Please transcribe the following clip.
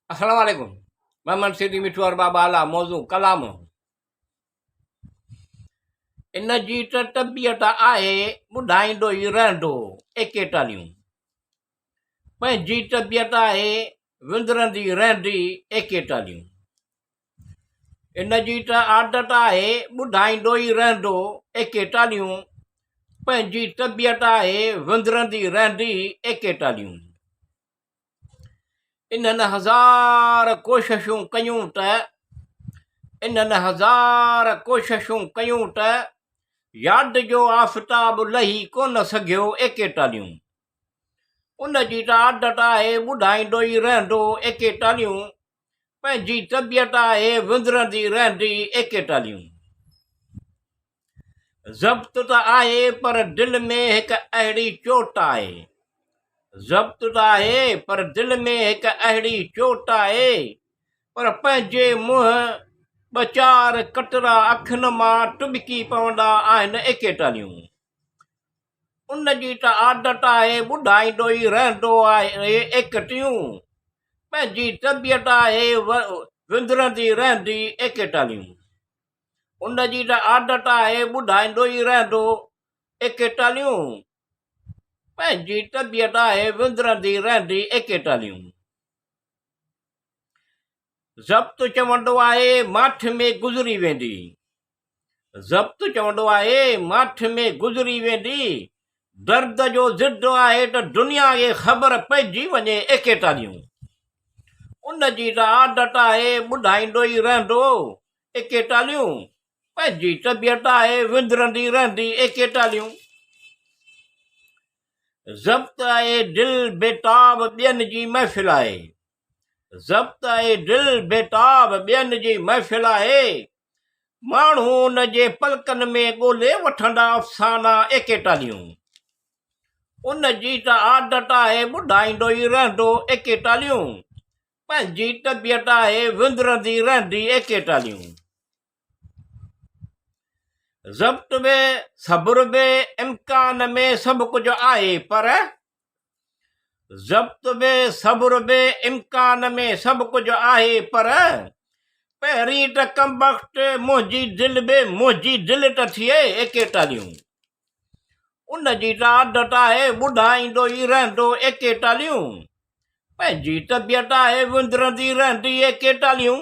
अस्सलाम वालेकुम। मोहम्मद सिद्दीक मिठू और बाबा आला मौजू क़लाम। इन जी तबियत आहे ॿुधाईंदो ई रहंदो एकेतालियूं। पंहिंजी तबियत आहे विंदरंदी रहंदी एकेतालियूं। इन जी आदत आहे ॿुधाईंदो ई रहंदो एकेतालियूं। पंहिंजी तबियत आहे विंदरंदी रहंदी एकेतालियूं। इन्हनि हज़ार कोशिशूं कयूं त यादि जो आफ़ताब लही कोन सघियो एकेतालियूं। उन जी त आदत आहे ॿुधाईंदो ई रहंदो एकेतालियूं। पंहिंजी तबियत आहे विंदरंदी रहंदी एकेतालियूं। ज़ब्त त आहे पर दिलि में हिकु अहिड़ी चोट आहे। ज़ब्त त आहे पर दिलि में हिकु अहिड़ी चोट आहे। पर पंहिंजे मुंहुं ॿ चार कतरा अखियुनि मां टुॿकी पवंदा आहिनि एकेतालियूं। उन जी त आदत आहे ॿुधाईंदो ई रहंदो आहे एकटियूं। पंहिंजी तबियत आहे विंदरंदी रहंदी एकेतालियूं। उन जी त आदत आहे ॿुधाईंदो ई रहंदो एकेतालियूं। पंहिंजी तबियत आहे विंदरंदी रहंदी एकेतालियूं। ज़ब्त चवंदो आहे माठ में गुज़री वेंदी। ज़ब्त चवंदो आहे माठ में गुज़री वेंदी। दर्द जो ज़िद आहे त दुनिया खे ख़बर पइजी वञे एकेतालियूं। उन जी त आदत आहे ॿुधाईंदो ई रहंदो एकेतालियूं। पंहिंजी तबियत आहे विंदरंदी रहंदी एकेतालियूं। ज़ब्त आहे दिलि बेताब ॿियनि जी महफ़िल आहे। ज़ब्त आहे दिलि बेताब ॿियनि जी महफ़िल आहे। माण्हू उन जे पलकनि में ॻोल्हे वठंदा अफ़साना एकेतालियूं। उन जी त आदत आहे ॿुधाईंदो ई रहंदो एकेतालियूं। पंहिंजी तबियत आहे विंदरंदी रहंदी एकेतालियूं। ज़ब्त में सब्र में इम्कान में सभु कुझु आहे पर ज़ब्त में सब्र में इम्कान में सभु कुझु आहे पर पहिरीं त कमबख़्त मुंहिंजी दिलि त थिए एकेतालियूं। उन जी त आदत आहे ॿुधाईंदो ई रहंदो एकेतालियूं। पंहिंजी तबियत आहे विंदरंदी रहंदी एकेतालियूं।